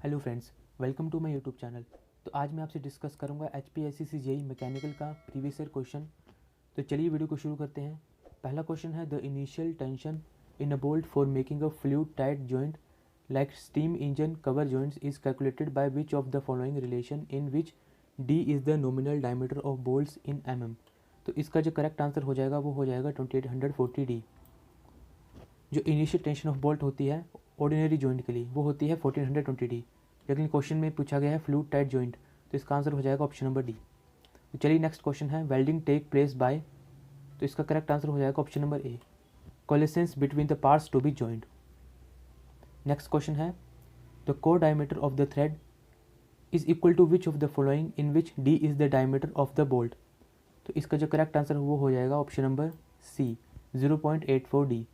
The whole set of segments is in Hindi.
Hello friends, welcome to my YouTube channel. तो आज मैं आपसे डिस्कस करूंगा HPSCC जेई मैकेनिकल का प्रीवियस ईयर क्वेश्चन। तो चलिए वीडियो को शुरू करते हैं। पहला क्वेश्चन है, the initial tension in a bolt for making a fluid tight joint like steam engine cover joints is calculated by which of the following relation in which D is the nominal diameter of bolts in mm। तो इसका जो करेक्ट आंसर हो जाएगा वो हो जाएगा 2840 डी। जो इनिशियल टेंशन ऑफ बोल्ट होती है ऑर्डिनरी जॉइंट के लिए वो होती है 1420 डी, लेकिन क्वेश्चन में पूछा गया है फ्लूइड टाइट जॉइंट, तो इसका आंसर हो जाएगा ऑप्शन नंबर डी। तो चलिए नेक्स्ट क्वेश्चन है, वेल्डिंग टेक प्लेस बाय, तो इसका करेक्ट आंसर हो जाएगा option number A, coalescence between the parts to be joint. Next question है, the core diameter of the thread is equal to which of the following in which D is the diameter of the bolt. तो इसका जो करेक्ट आंसर वो हो जाएगा option number C, 0.84 D.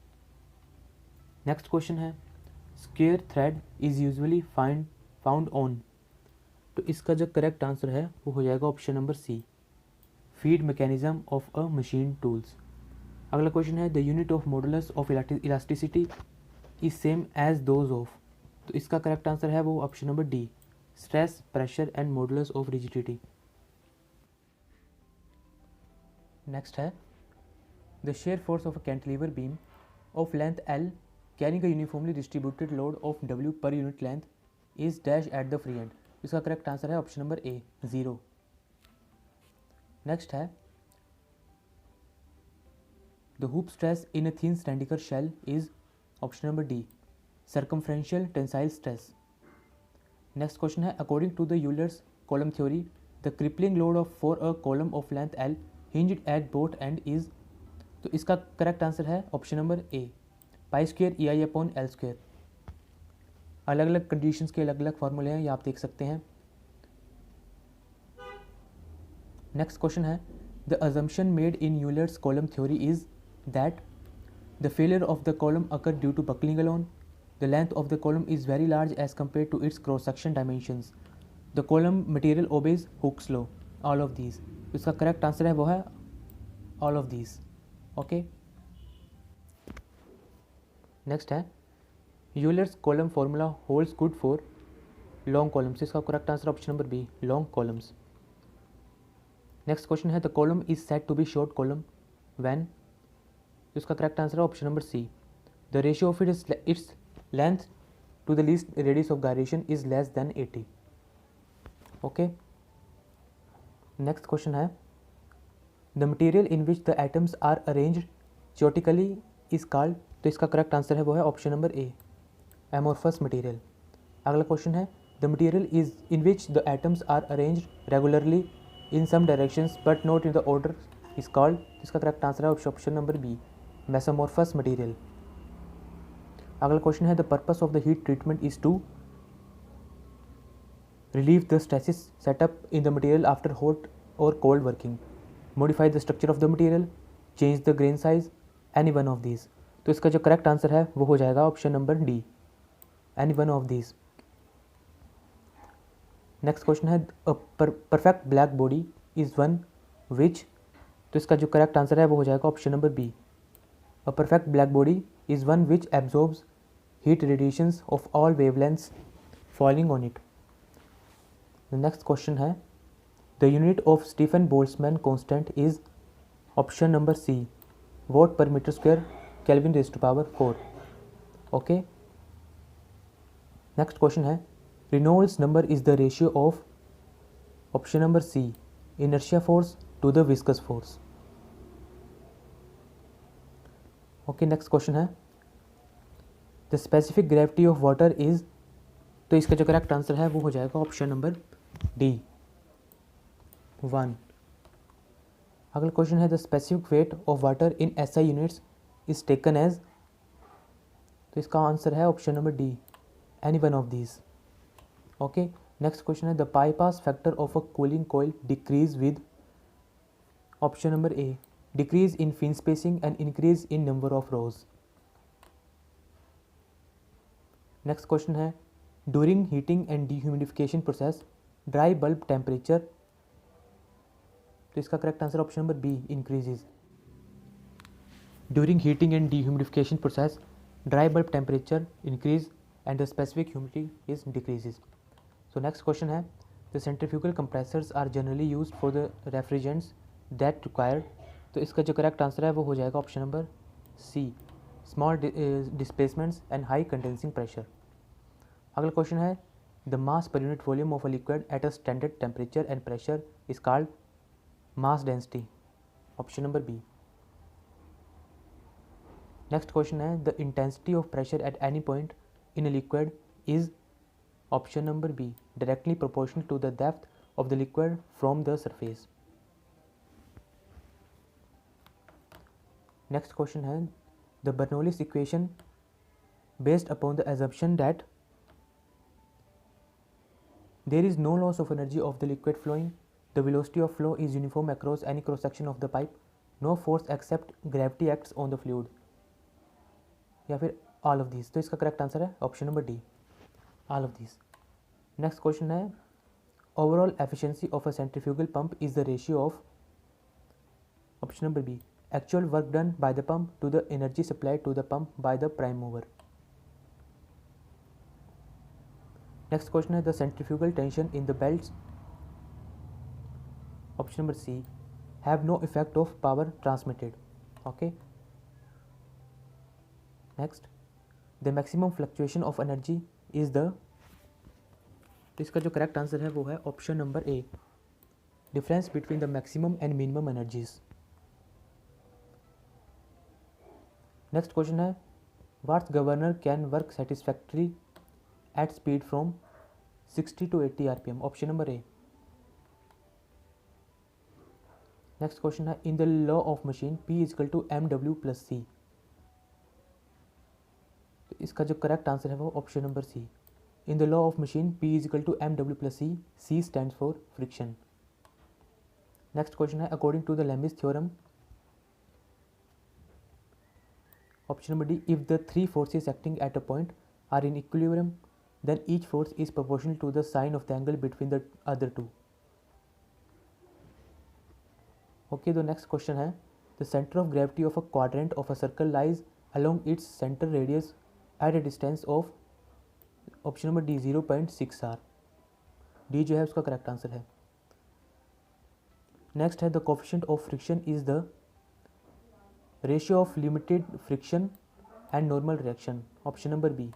Next question है, square thread is usually found on, तो इसका जो करेक्ट आंसर है वो हो जाएगा option number C, feed mechanism of a machine tools. अगला क्वेश्चन है, the unit of modulus of elasticity is same as those of, तो इसका करेक्ट आंसर है वो option number D, stress pressure and modulus of rigidity. Next है, the shear force of a cantilever beam of length L carrying a uniformly distributed load of W per unit length is dash at the free end। इसका करेक्ट आंसर है ऑप्शन नंबर ए, 0। नेक्स्ट है, the hoop stress in a thin cylindrical shell is option number D, circumferential tensile stress. Next question है, according to the Euler's column theory the crippling load of for a column of length L hinged at both end is, तो इसका करेक्ट आंसर है option number A, pi square EI upon L square. अलग अलग कंडीशंस के अलग अलग फार्मूले हैं, ये आप देख सकते हैं। नेक्स्ट क्वेश्चन है, the assumption made in Euler's column theory is that the failure of the column occur due to buckling alone, the length of the column is very large as compare to its cross section dimensions, the column material obeys Hooke's law, all of these. इसका करेक्ट आंसर है वो है all of these. Okay, next है, Euler's column formula holds good for long columns, इसका correct answer option number B, long columns. Next question है, the column is said to be short column when, इसका करेक्ट आंसर है option number C, the ratio of its length to the least radius of gyration is less than 80। Okay, next question है, the material in which the atoms are arranged geometrically is called, तो इसका करेक्ट आंसर है वो है option number A, amorphous material. अगला क्वेश्चन है, the material is in which the atoms are arranged regularly in some directions but not in the order is called, इसका करेक्ट आंसर है option number B, mesomorphous material. अगला क्वेश्चन है, the purpose of the heat treatment is to relieve the stresses setup in the material after hot or cold working, modify the structure of the material, change the grain size, any one of these. तो इसका जो करेक्ट आंसर है वो हो जाएगा option number D, any one of these. Next question है, perfect black body is one which, तो इसका जो करेक्ट आंसर है वो हो जाएगा option number B, a perfect black body is one which absorbs heat radiations of all wavelengths falling on it. Next question है, the unit of Stefan Boltzmann constant is option number C, watt per metre square kelvin raised to power 4। Okay, next question है, Reynolds number is the ratio of option number C, inertia force to the viscous force. Okay, next question है, the specific gravity of water is, तो इसका जो करेक्ट आंसर है वो हो जाएगा ऑप्शन नंबर डी, 1। अगला क्वेश्चन है, the specific weight of water in SI units is taken as, तो इसका आंसर है option number D, any one of these. Okay, next question है, the bypass factor of a cooling coil decrease with, option number A, decrease in fin spacing and increase in number of rows. Next question है, during heating and dehumidification process dry bulb temperature, तो इसका correct answer option number B, increases. During heating and dehumidification process dry bulb temperature increase and the specific humidity is decreases. So next question है, the centrifugal compressors are generally used for the refrigerants that required. तो इसका जो करेक्ट आंसर है वो हो जाएगा option number C, small displacements and high condensing pressure. अगला क्वेश्चन है, the mass per unit volume of a liquid at a standard temperature and pressure is called mass density. Option number B. Next question है, the intensity of pressure at any point in a liquid is, option number B, directly proportional to the depth of the liquid from the surface. Next question है, the Bernoulli's equation based upon the assumption that there is no loss of energy of the liquid flowing, the velocity of flow is uniform across any cross section of the pipe, no force except gravity acts on the fluid, या फिर ऑल ऑफ दीज. तो इसका करेक्ट आंसर है option number D, all of these. Next question है, overall efficiency of a centrifugal pump is the ratio of, option number B, actual work done by the pump to the energy supplied to the pump by the prime mover. Next question है, the centrifugal tension in the belts, option number C, have no effect of power transmitted. Okay. Next, the maximum fluctuation of energy is the, तो इसका जो करेक्ट आंसर है वो है option number A, difference between the maximum and minimum energies. Next question है, what's governor can work satisfactory at speed from 60 to 80 RPM, option number A. Next question है, in the law of machine P is equal to MW plus C. तो इसका जो करेक्ट आंसर है वो option number C, in the law of machine P is equal to MW plus C, C stands for friction. Next question है, according to the Lami's theorem, option number D, if the three forces acting at a point are in equilibrium then each force is proportional to the sine of the angle between the other two. Okay, the next question है, the center of gravity of a quadrant of a circle lies along its center radius at a distance of, option number D, 0.6 r. D जो है उसका करेक्ट आंसर है. नेक्स्ट है, the coefficient of friction is the ratio of limited friction and normal reaction, option number B.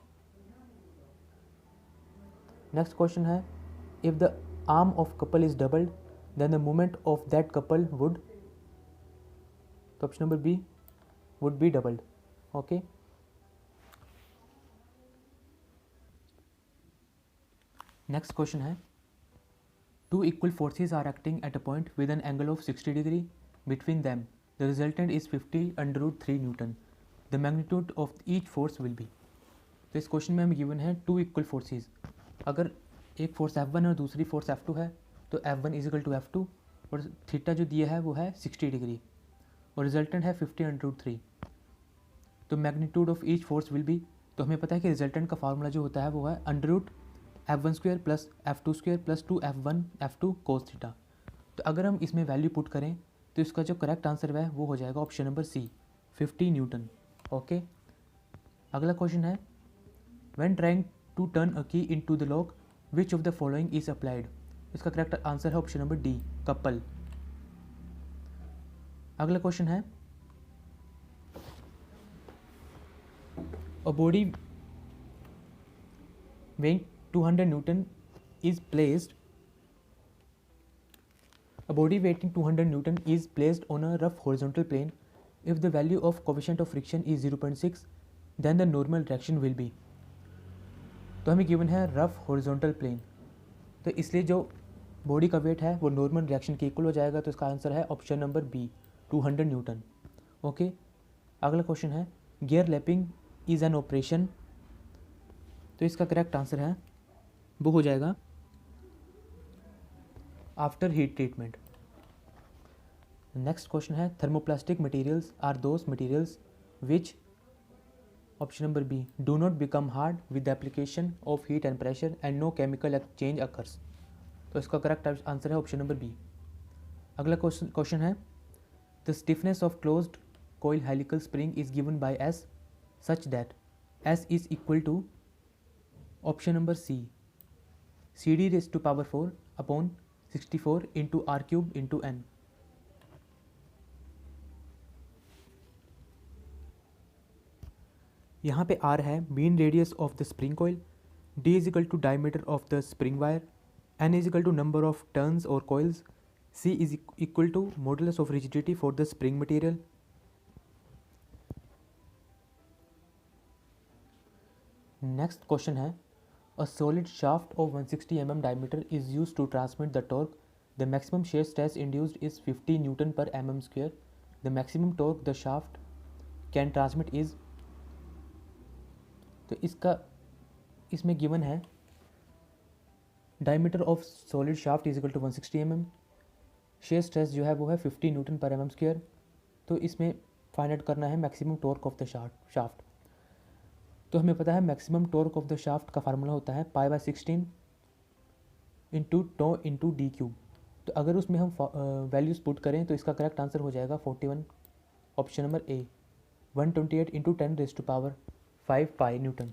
Next question है, if the arm of couple is doubled then the moment of that couple would, तो option number B, would be doubled. Okay. Next question है, two equal forces are acting at a point with an angle of 60 degree between them, the resultant is 50√3 Newton, the magnitude of each force will be. तो इस क्वेश्चन में हमें गिवन है टू इक्वल फोर्सेस. अगर एक फोर्स F1 और दूसरी फोर्स F2 है तो F1 is equal to F2 और थीटा जो दिया है वो है 60 डिग्री और रिजल्टेंट है 50√3. तो magnitude of each force will be, तो हमें पता है कि रिजल्टेंट का फार्मूला जो होता है वो है √F1² plus F2² plus 2F1 F2 cos theta. तो अगर हम इसमें वैल्यू पुट करें तो इसका जो करेक्ट आंसर है वो हो जाएगा option number C, 50 newton. Okay. अगला क्वेश्चन है, when trying to turn a key into the lock which of the following is applied. इसका करेक्ट आंसर है ऑप्शन नंबर डी, कपल. अगला क्वेश्चन है, a body weighing 200 Newton is placed, a body weighing 200 Newton is placed on a rough horizontal plane. If the value of coefficient of friction is 0.6 then the normal reaction will be. तो हमें गिवन है रफ हॉरिजॉन्टल प्लेन, तो इसलिए जो बॉडी का वेट है वो नॉर्मल रिएक्शन के इक्वल हो जाएगा. तो इसका आंसर है option number B, 200 newton. Okay. अगला क्वेश्चन है, gear lapping is an operation. तो इसका करेक्ट आंसर है वो हो जाएगा after heat treatment. Next question है, thermoplastic materials are those materials which, option number B, do not become hard with the application of heat and pressure and no chemical exchange occurs. तो इसका करेक्ट आंसर है ऑप्शन नंबर बी. अगला क्वेश्चन है, the stiffness of closed coil helical spring is given by S such that S is equal to, option number C, CD raised to power 4 upon 64 into R cube into N। यहाँ पे R है mean radius of the spring coil, D is equal to diameter of the spring wire, N is equal to number of turns or coils, C is equal to modulus of rigidity for the spring material. Next question है, a solid shaft of 160 mm diameter is used to transmit the torque. The maximum shear stress induced is 50 Newton per mm square. The maximum torque the shaft can transmit is, तो इसमें गिवन है diameter of solid shaft is equal to 160 mm, shear stress जो है वो है 50 न्यूटन पर mm स्क्वायर। तो इसमें फाइंड आउट करना है maximum torque of the shaft. तो हमें पता है maximum torque of the shaft का फार्मूला होता है π/16 into tau into D cube. तो अगर उसमें हम वैल्यूज़ पुट करें तो इसका करेक्ट आंसर हो जाएगा 41, option number A, 128 into 10⁵ pi newton.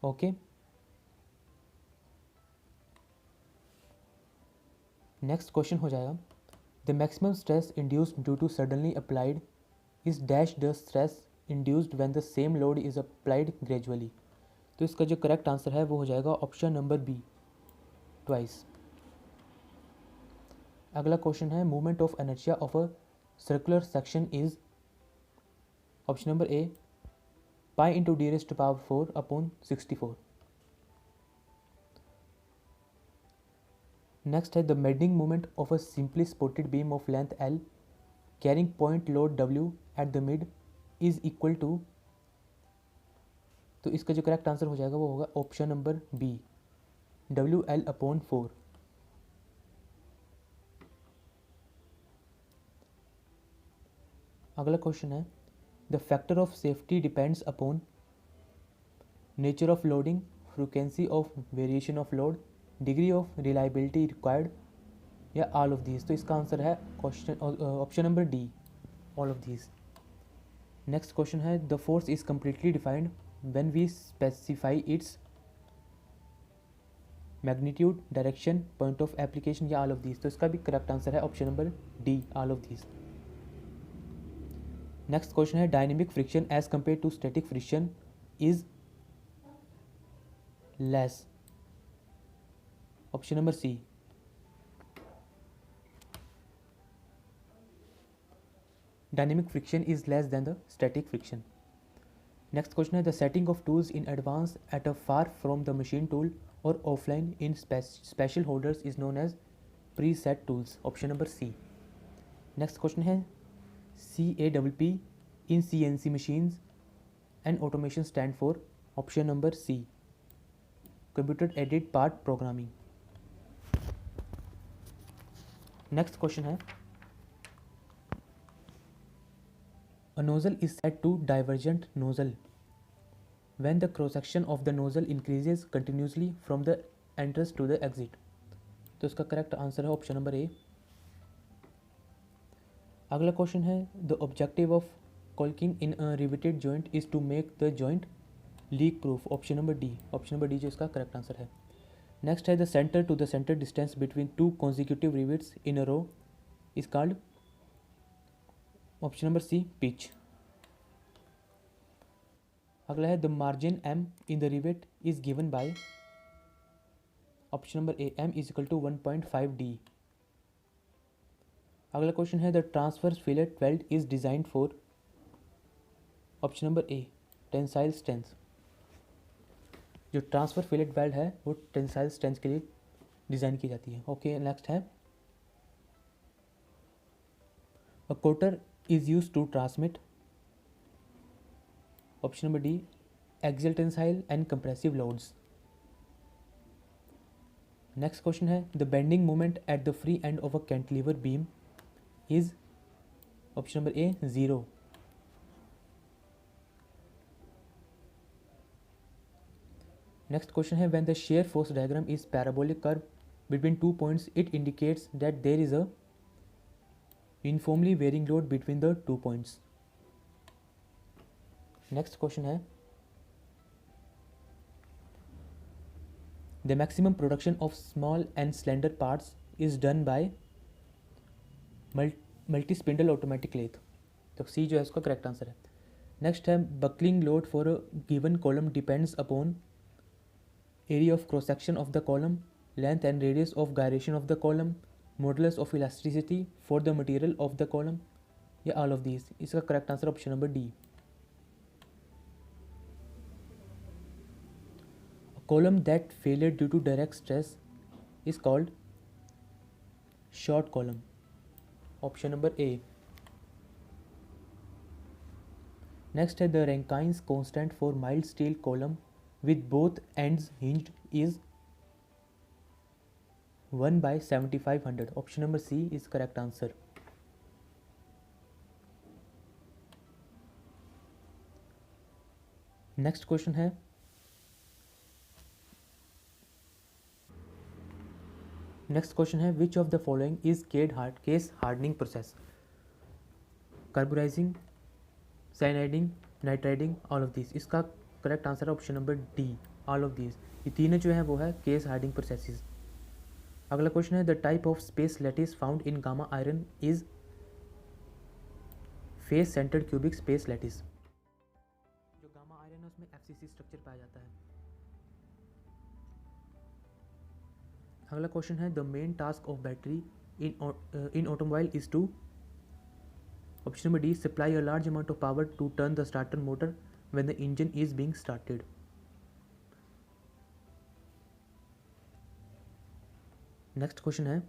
Okay, next question हो जाएगा, the maximum stress induced due to suddenly applied is dash the stress induced when the same load is applied gradually. तो इसका जो करेक्ट आंसर है वो हो जाएगा ऑप्शन नंबर बी, ट्वाइस। अगला क्वेश्चन है, movement of inertia of a circular section is, option number A, pi into D raised to power 4 upon 64। Next है, the bending moment of a simply supported beam of length L carrying point load W at the mid is equal to, तो इसका जो करेक्ट आंसर हो जाएगा वो होगा ऑप्शन नंबर बी, WL/4। अगला क्वेश्चन है, the factor of safety depends upon nature of loading, frequency of variation of load, degree of reliability required, या ऑल ऑफ दीज। तो इसका आंसर है question option number D, all of these. Next question है, the force is completely defined when we specify its magnitude, direction, point of application, या ऑल ऑफ दीज। तो इसका भी करेक्ट आंसर है option number D, all of these. Next question है, dynamic friction as compare to static friction is less, option number C. Dynamic friction is less than the static friction. Next question है, the setting of tools in advance at a far from the machine tool or offline in special holders is known as preset tools, option number C. Next question है, CAPP in CNC machines and automation stand for, option number C, computer aided part programming। Next question है, a nozzle is said to divergent nozzle when the cross section of the nozzle increases continuously from the entrance to the exit। तो इसका करेक्ट आंसर है ऑप्शन नंबर ए। अगला क्वेश्चन है, the objective of caulking in a riveted joint is to make the joint leak proof, option number D, option number D जो इसका करेक्ट आंसर है। नेक्स्ट है, the centre to the centre distance between two consecutive rivets in a row is called, option number C, pitch. अगला है, the margin M in the rivet is given by, option number A, M is equal to 1.5D। अगला क्वेश्चन है, the transfer fillet weld is designed for, option number A, tensile strength. जो ट्रांसफर फिलेट वेल्ड है वो टेंसाइल स्ट्रेंथ के लिए डिज़ाइन की जाती है। ओके, नेक्स्ट है, a cotter is use to transmit, option number D, axial tensile and compressive loads. Next question है, the bending moment at the free end of a cantilever beam is, option number A, 0। Next question है, when the shear force diagram is parabolic curve between 2 points it indicates that there is a uniformly varying load between the 2 points। Next question है, the maximum production of small and slender parts is done by multi spindle automatic lathe. तो सी जो है इसका करेक्ट आंसर है। नेक्स्ट है buckling load for a given column depends upon area of cross section of the column, length and radius of gyration of the column, modulus of elasticity for the material of the column, या ऑल ऑफ दीज। इसका correct answer option number D. Column that failure due to direct stress is called short column, option number A. Next है the Rankine's constant for mild steel column with both ends hinged is 1/7500, option number C is correct answer. Next question है which of the following is case hardening process? Carburising, cyaniding, nitriding, all of this. इसका करेक्ट आंसर है option number D, all of this. ये तीनों जो है वो है केस हार्डनिंग प्रोसेसेस। अगला क्वेश्चन है the type of space lattice found in gamma iron is face centred cubic space lattice. जो गामा आयरन है उसमें एफसीसी स्ट्रक्चर पाया जाता है। अगला क्वेश्चन है the main task of battery in automobile is to, option number D supply a large amount of power to turn the starter motor when the engine is being started. Next question है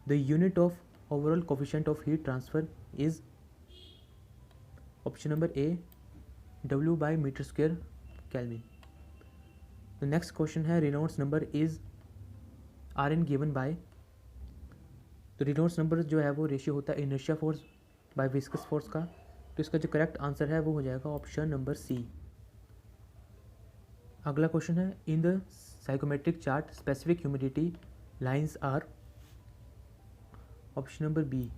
the unit of overall coefficient of heat transfer is, option number A W by metre square kelvin. The next question है Reynolds number is Rn given by, तो रेनॉल्ड्स नंबर जो है वो रेशियो होता है inertia force by viscous force का। तो इसका जो करेक्ट आंसर है वो हो जाएगा ऑप्शन नंबर सी। अगला क्वेश्चन है in the psychrometric chart specific humidity lines are, option number B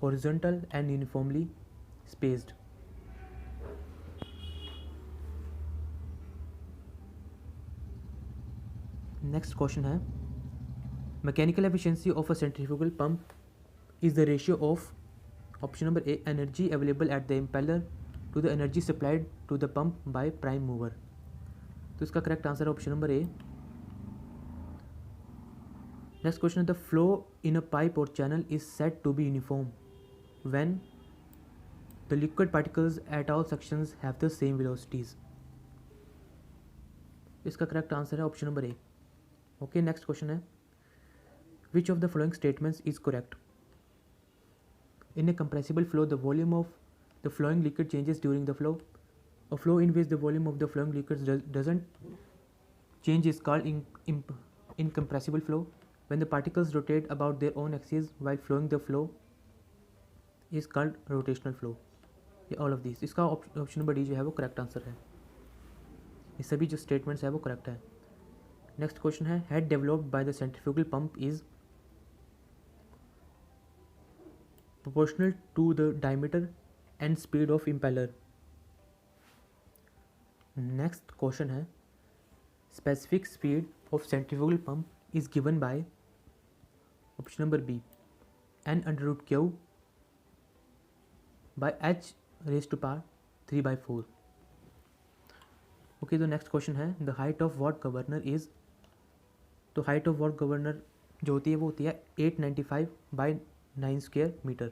horizontal and uniformly spaced. Next question है mechanical efficiency of a centrifugal pump is the ratio of, option number A energy available at the impeller to the energy supplied to the pump by prime mover. तो इसका करेक्ट आंसर है option number A. Next question है the flow in a pipe और channel is said to be uniform when the liquid particles at all sections have the same velocities. इसका करेक्ट आंसर है option number A. Okay, next question है which of the following statements is correct? In a compressible flow the volume of the flowing liquid changes during the flow. A flow in which the volume of the flowing liquids doesn't change is called incompressible flow. When the particles rotate about their own axes while flowing, the flow is called rotational flow. ये all of these, इसका ऑप्शन नंबर डी जो है वो करेक्ट आंसर है। ये सभी जो स्टेटमेंट्स है वो करेक्ट है। नेक्स्ट क्वेश्चन है head developed by the centrifugal pump is proportional to the diameter and speed of impeller. Next question है specific speed of centrifugal pump is given by, option number B n under root q by h raised to power 3/4. Okay, the next question है the height of watt governor is, तो height of watt governor जो होती है वो होती है 895/9 स्क्वायर मीटर।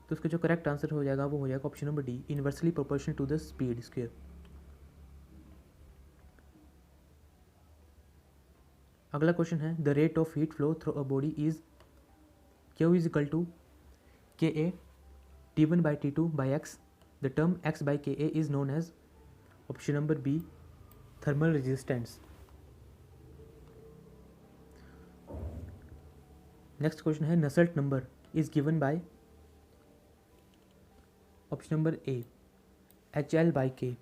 तो उसका जो करेक्ट आंसर हो जाएगा वो हो जाएगा option number D inversely proportional to the speed square. अगला क्वेश्चन है the rate of heat flow through a body is Q is equal to KA T1/T2/x। The term x/KA is known as, option number B thermal resistance. Next question है Nusselt number is given by, option number A HL/K।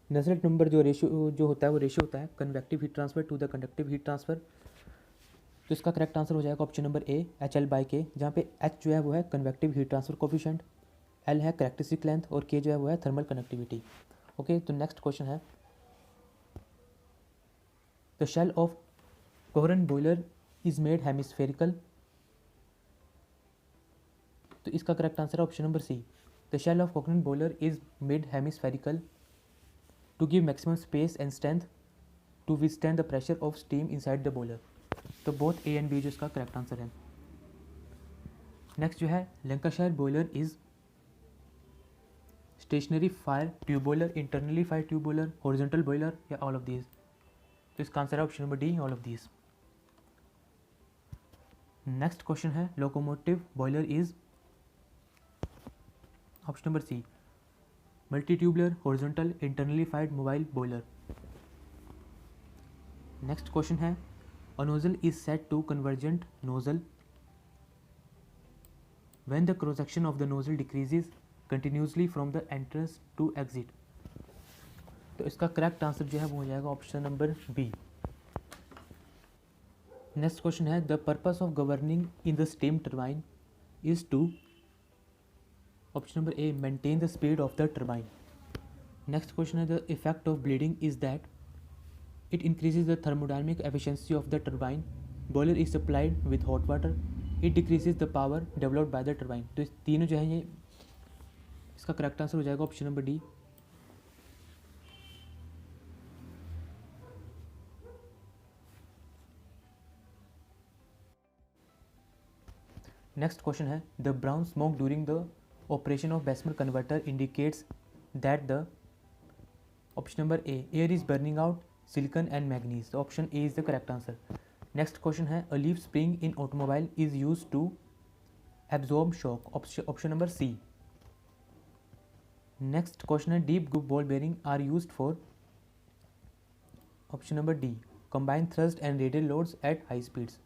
Nusselt number जो रेशियो जो होता है वो रेशियो होता है convective heat transfer to the conductive heat transfer. तो इसका करेक्ट आंसर हो जाएगा ऑप्शन नंबर ए HL/K, जहाँ पे H जो है वो है convective heat transfer coefficient, L है कैरेक्टरिस्टिक लेंथ और K जो है वो है थर्मल कंडक्टिविटी। ओके, तो नेक्स्ट क्वेश्चन है the shell of coherent boiler is made hemispherical. तो इसका करेक्ट आंसर है option number C, the shell of coherent boiler is made hemispherical to give maximum space and strength to withstand the pressure of steam inside the boiler. तो बोथ ए एंड बी जो इसका करेक्ट आंसर है। नेक्स्ट जो है Lancashire boiler is stationary fire tube boiler, internally fire tube boiler, horizontal boiler या ऑल ऑफ दीज। तो इसका आंसर है option number D, all of these. Next question है locomotive boiler is option number C, multi tubular, horizontal, internally fired mobile boiler. Next question है a nozzle is set to convergent nozzle when the cross section of the nozzle decreases continuously from the entrance to exit. तो इसका करेक्ट आंसर जो है वो हो जाएगा option number B. Next question है the purpose of governing in the steam turbine is to, option number A, maintain the speed of the turbine. Next question है the effect of bleeding is that it increases the thermodynamic efficiency of the turbine, boiler is supplied with hot water, it decreases the power developed by the turbine. तो इस तीनों जो है ये इसका करेक्ट आंसर हो जाएगा option number D. Next question है the brown smoke during the operation of Bessemer converter indicates that the, option number A, air is burning out silicon and manganese. तो option A is the correct answer. Next question है a leaf spring in automobile is use to absorb shock, option number C. Next question है deep groove ball bearing are used for, option number D, combined thrust and radial loads at high speeds.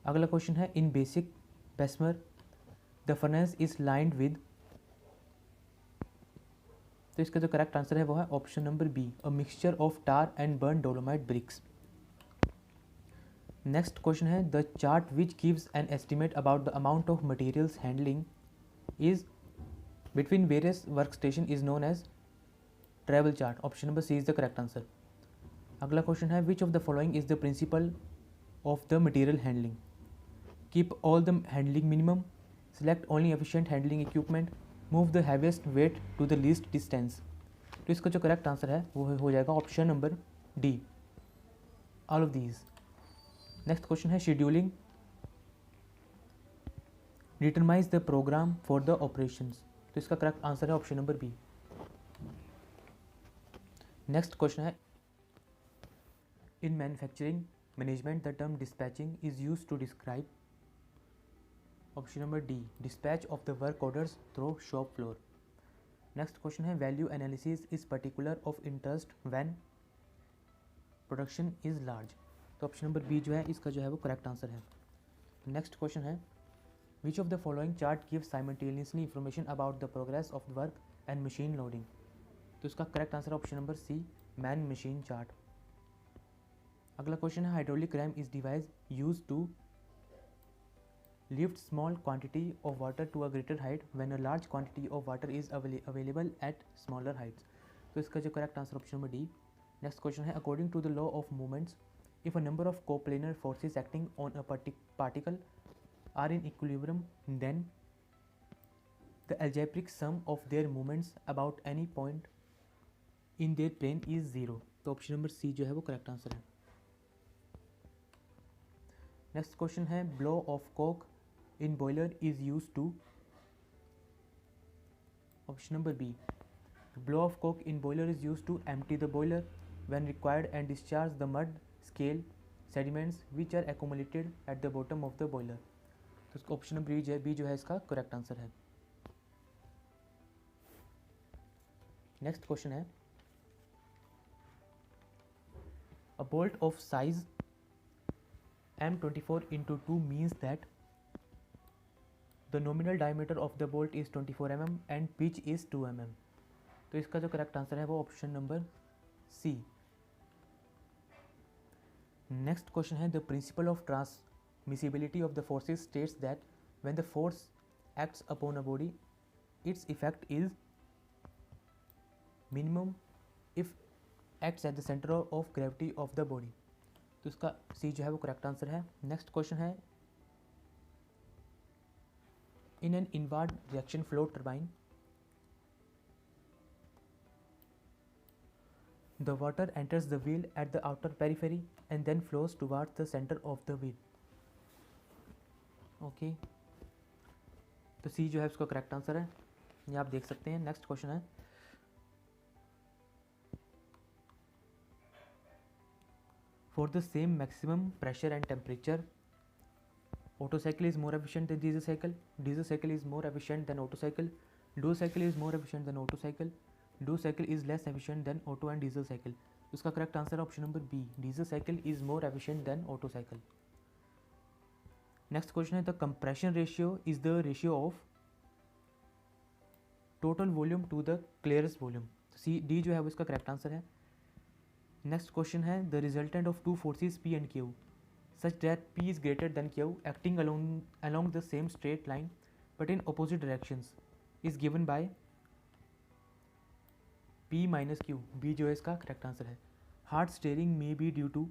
अगला क्वेश्चन है in basic Bessemer the furnace is lined with. तो इसका जो करेक्ट आंसर है वो है option number B, a mixture of tar and burn dolomite bricks. Next question है the chart which gives an estimate about the amount of materials handling is between various work station is known as travel chart, option number C is the correct answer. अगला क्वेश्चन है which of the following is the principle of the material handling, keep all the handling minimum, select only efficient handling equipment, move the heaviest weight to the least distance. तो इसका जो करेक्ट आंसर है वो हो जाएगा option number D, all of these. Next question है scheduling determines the programme for the operations. तो इसका करेक्ट आंसर है option number B. Next question है in manufacturing management the term dispatching is used to describe, option number D, dispatch of the work orders through shop floor. Next question है value analysis is particular of interest when production is large. तो ऑप्शन नंबर बी जो है इसका जो है वो करेक्ट आंसर है। नेक्स्ट क्वेश्चन है which of the following chart gives simultaneously information about the progress of work and machine loading. तो इसका correct answer option number C, man machine chart. अगला क्वेश्चन है hydraulic ram is device use to lift small quantity of water to a greater height when a large quantity of water is available at smaller heights। तो इसका जो correct answer option number D. Next question है according to the law of movements if a number of coplanar forces acting on a particle are in equilibrium then the algebraic sum of their movements about any point in their plane is 0। तो ऑप्शन नंबर सी जो है वो करेक्ट आंसर है। नेक्स्ट क्वेश्चन है blow of Coke in boiler is used to, option number B, blow of coke in boiler is used to empty the boiler when required and discharge the mud, scale, sediments which are accumulated at the bottom of the boiler। तो इसका ऑप्शन नंबर बी जो है इसका करेक्ट आंसर है। नेक्स्ट क्वेश्चन है a bolt of size M24 into 2 means that the nominal diameter of the bolt is 24 mm and pitch is 2 mm। तो इसका जो करेक्ट आंसर है वो option number C. Next question है the principle of transmissibility of the forces states that when the force acts upon a body its effect is minimum if acts at the centre of gravity of the body. तो इसका सी जो है वो करेक्ट आंसर है। नेक्स्ट क्वेश्चन है, in an inward reaction flow turbine the water enters the wheel at the outer periphery and then flows towards the center of the wheel। Okay, तो सी जो है इसका करेक्ट आंसर है, ये आप देख सकते हैं। नेक्स्ट क्वेश्चन है, for the same maximum pressure and temperature Otto cycle is more efficient than diesel cycle, diesel cycle is more efficient than Otto cycle, dual cycle is more efficient than Otto cycle, dual cycle is less efficient than Otto and diesel cycle। इसका correct answer option number B, diesel cycle is more efficient than Otto cycle। Next question है, the compression ratio is the ratio of total volume to the clearest volume. C D जो है वो इसका करेक्ट आंसर है। नेक्स्ट क्वेश्चन है, the resultant of two forces P and Q such that P is greater than Q acting along the same straight line but in opposite directions is given by P minus Q। B जो है इसका करेक्ट आंसर है। Hard steering may be due to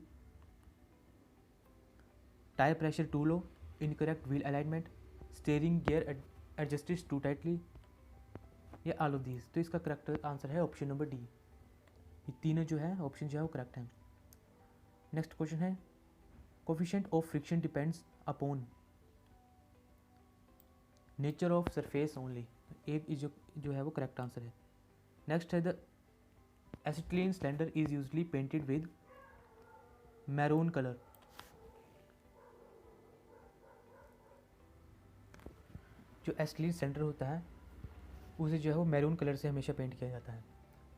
tyre pressure too low, incorrect wheel alignment, steering gear adjusted too tightly, या ऑल ऑफ दीज। तो इसका करेक्ट आंसर है ऑप्शन नंबर डी। ये तीनों जो है ऑप्शन जो है वो करेक्ट है। नेक्स्ट क्वेश्चन है, coefficient of friction depends upon nature of surface only. एक जो है वो करेक्ट आंसर है। नेक्स्ट है, the acetylene cylinder is usually painted with maroon colour. जो एसिटिलीन सिलेंडर होता है उसे जो है वो मैरून कलर से हमेशा पेंट किया जाता है।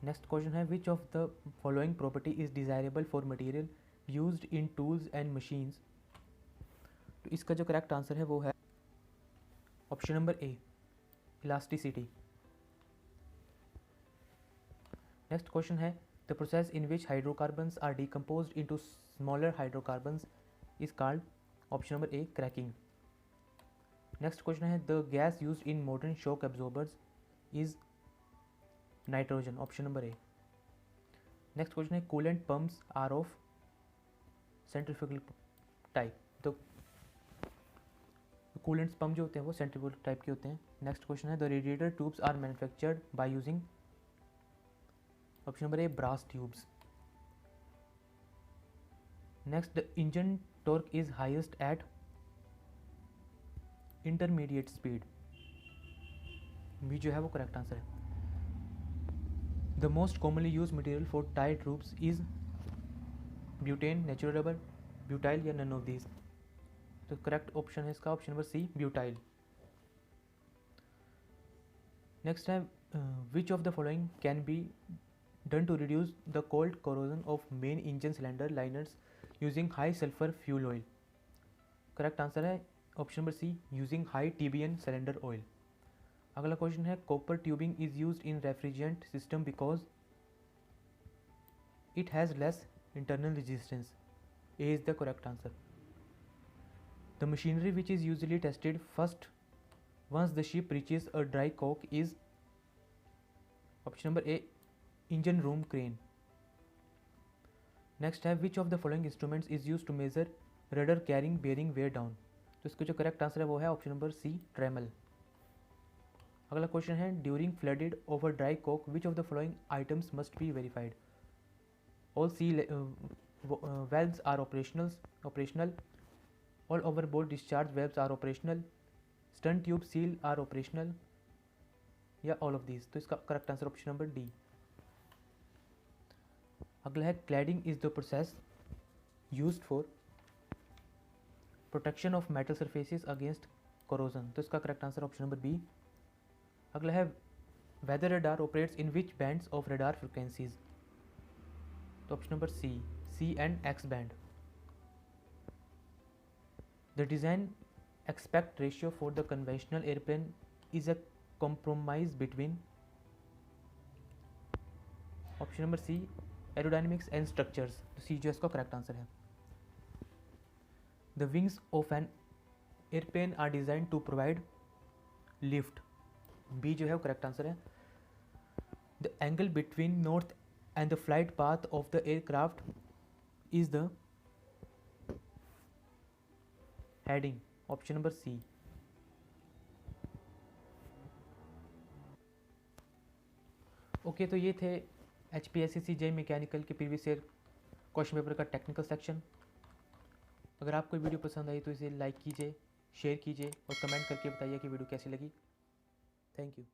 नेक्स्ट क्वेश्चन है, which of the following property is desirable for material used in tools and machines. तो इसका जो करेक्ट आंसर है वो है option number A, elasticity. Next question है, the process in which hydrocarbons are decomposed into smaller hydrocarbons is called, option number A, cracking. Next question है, the gas used in modern shock absorbers is nitrogen, option number A. Next question है, coolant pumps are of centrifugal type. तो कूलेंट्स पंप जो होते हैं वो सेंट्रीफ्यूगल टाइप के होते हैं। नेक्स्ट क्वेश्चन है, the radiator tubes are manufactured by using, option number A, brass tubes. Next, the engine torque is highest at intermediate speed. B जो है वो करेक्ट आंसर है। The most commonly use material for tyre tubes is butane, natural rubber, butyl, या नन ऑफ दीज। तो करेक्ट ऑप्शन है इसका ऑप्शन नंबर सी, ब्यूटाइल। नेक्स्ट है, which of the following can be done to reduce the cold corrosion of main engine cylinder liners using high sulphur fuel oil. Correct answer है option number C, using high TBN cylinder oil. अगला क्वेश्चन है, copper tubing is used in refrigerant system because it has less internal resistance। A is the correct answer। The machinery which is usually tested first once the ship reaches a dry dock is, option number A, engine room crane। Next है, which of the following instruments is used to measure rudder carrying bearing wear down। तो इसका जो करेक्ट आंसर है वो है ऑप्शन नंबर सी, ट्रेमल। अगला क्वेश्चन है, during flooded over dry cock which of the following items must be verified. All sea valves are operational, all overboard discharge valves are operational, stern tube seal are operational, या all of these। तो इसका correct answer option number D. अगला है, cladding is the process used for protection of metal surfaces against corrosion. तो इसका correct answer option number B. अगला है, weather radar operates in which bands of radar frequencies. तो option number C, C and X band। The design aspect ratio for the conventional airplane is a compromise between, option number C, aerodynamics and structures. तो सी जो इसका करेक्ट आंसर है। The wings of an airplane are designed to provide lift। B जो है वो करेक्ट आंसर है। The angle between north and the flight path of the aircraft is the heading option number C. Okay, तो ये थे HPSCC JEE मैकेनिकल के प्रीवियस ईयर क्वेश्चन पेपर का टेक्निकल सेक्शन। अगर आपको वीडियो पसंद आई तो इसे लाइक कीजिए, शेयर कीजिए और कमेंट करके बताइए कि वीडियो कैसी लगी। Thank you.